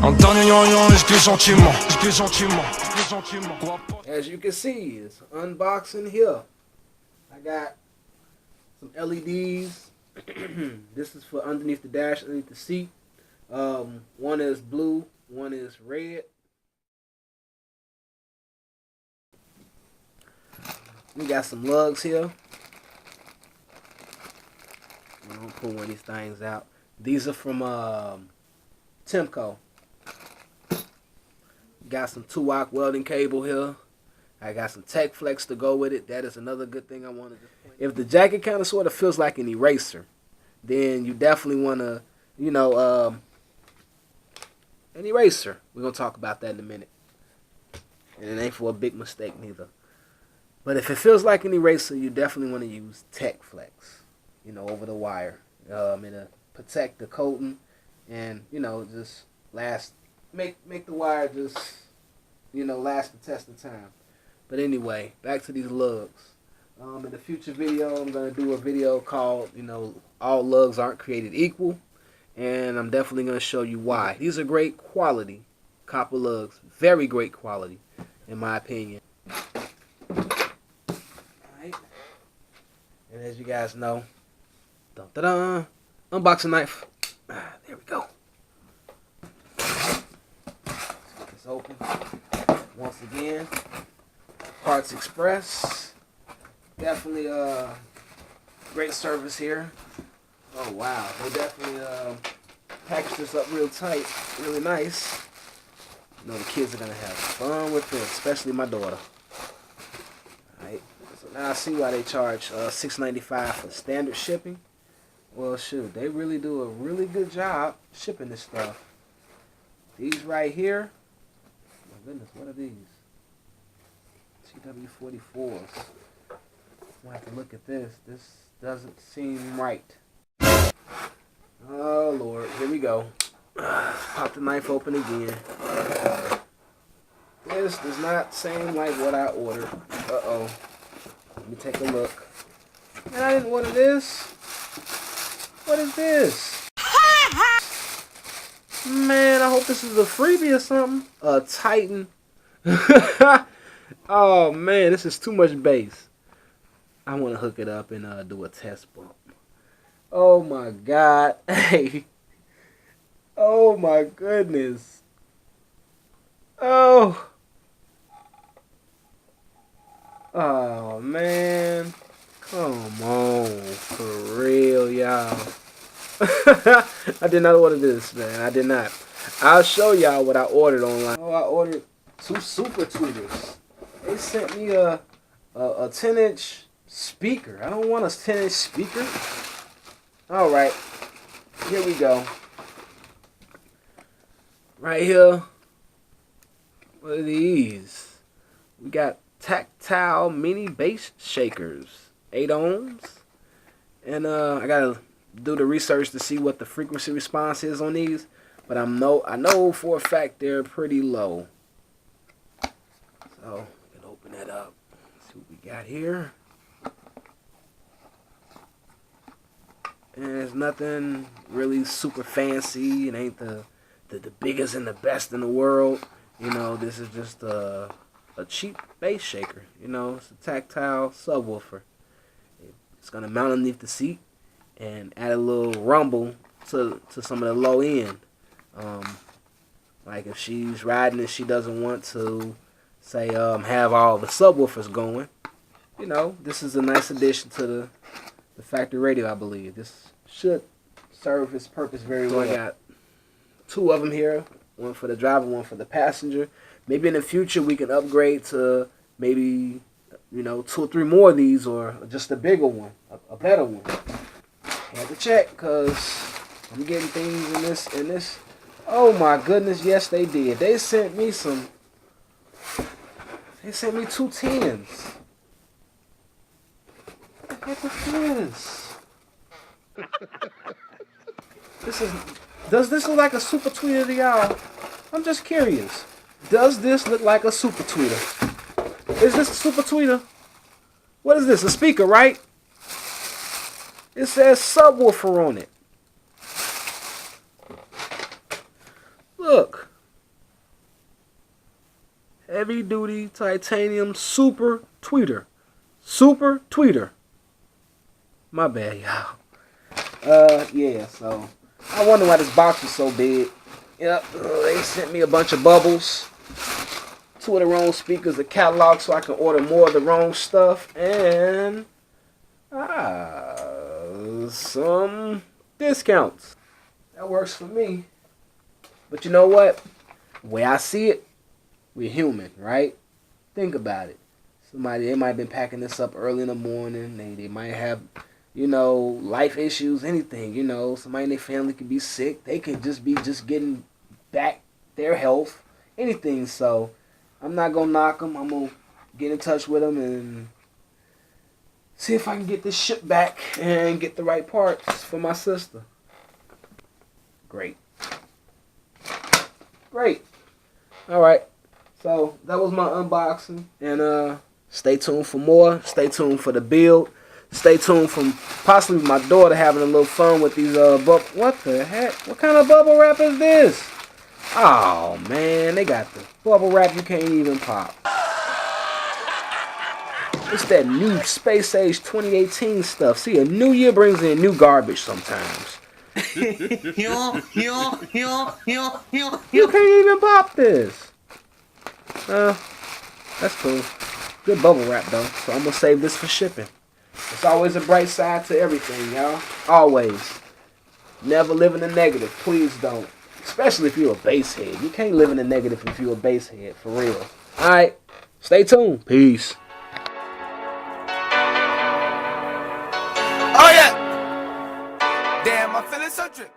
As you can see, it's unboxing here. I got some LEDs. This is for underneath the dash, underneath the seat. One is blue, one is red. We got some lugs here. I'm gonna pull one of these things out. These are from Timco. Got some 2-aught welding cable here. I got some Tech Flex to go with it. That is another good thing I wanted to point. If the jacket kind of sort of feels like an eraser, then you definitely want to, you know, an eraser. We're going to talk about that in a minute. And it ain't for a big mistake neither. But if it feels like an eraser, you definitely want to use Tech Flex, you know, over the wire. It'll protect the coating and, you know, just make the wire just, you know, last the test of time. But anyway, back to these lugs. In the future video, I'm going to do a video called, you know, all lugs aren't created equal. And I'm definitely going to show you why. These are great quality copper lugs. Very great quality, in my opinion. Alright. And as you guys know, dun, dun, dun, unboxing knife. There we go. Open once again. Parts Express, definitely great service here. Oh wow, they definitely packaged this up real tight, really nice. You know the kids are gonna have fun with this, especially my daughter. Alright, so now I see why they charge $6.95 for standard shipping. Well shoot, they really do a really good job shipping this stuff. These right here, goodness, what are these? TW44s. I'll have to look at this. This doesn't seem right. Oh, Lord. Here we go. Pop the knife open again. This does not seem like what I ordered. Uh-oh. Let me take a look. And I didn't order this. What is this? Man, I hope this is a freebie or something. A Titan. Oh, man, this is too much bass. I want to hook it up and do a test bump. Oh, my God. Hey. Oh, my goodness. Oh. Oh, man. Come on. For real, y'all. I did not order this, man. I did not. I'll show y'all what I ordered online. Oh, I ordered 2 super tweeters. They sent me a 10-inch speaker. I don't want a 10-inch speaker. All right. Here we go. Right here. What are these? We got Tactile mini bass shakers. 8 ohms. And I got to do the research to see what the frequency response is on these, but I know for a fact they're pretty low. So we can open that up. See what we got here. And it's nothing really super fancy. It ain't the biggest and the best in the world. You know, this is just a cheap bass shaker. You know, it's a Tactile subwoofer. It's gonna mount underneath the seat and add a little rumble to some of the low end. Like if she's riding and she doesn't want to, say, have all the subwoofers going, you know, this is a nice addition to the factory radio, I believe. This should serve its purpose very well. So I got 2 of them here, one for the driver, one for the passenger. Maybe in the future we can upgrade to maybe, you know, 2 or 3 more of these, or just a bigger one, a better one. Had to check, because I'm getting things in this. Oh my goodness, yes they did. They sent me 2 10s. What the heck is this? Does this look like a super tweeter to y'all? I'm just curious. Does this look like a super tweeter? Is this a super tweeter? What is this? A speaker, right? It says subwoofer on it. Look. heavy duty titanium super tweeter. Super tweeter. My bad, y'all. Yeah, so I wonder why this box was so big. Yep, they sent me a bunch of bubbles. 2 of the wrong speakers, a catalog so I can order more of the wrong stuff, and some discounts. That works for me. But you know what? The way I see it, we're human, right? Think about it. They might have been packing this up early in the morning. They might have, life issues, anything. Somebody in their family could be sick. They could just be getting back their health, anything. So I'm not going to knock them. I'm going to get in touch with them and see if I can get this ship back and get the right parts for my sister. Great. All right. So that was my unboxing. And stay tuned for more. Stay tuned for the build. Stay tuned for possibly my daughter having a little fun with these what the heck? What kind of bubble wrap is this? Oh man, they got the bubble wrap you can't even pop. It's that new Space Age 2018 stuff. See, a new year brings in new garbage sometimes. You can't even pop this. That's cool. Good bubble wrap though, so I'm gonna save this for shipping. It's always a bright side to everything, y'all. Always. Never live in the negative. Please don't. Especially if you're a basehead. You can't live in the negative if you're a basehead, for real. Alright, stay tuned. Peace. Oh yeah! Damn, I'm feeling so tripped.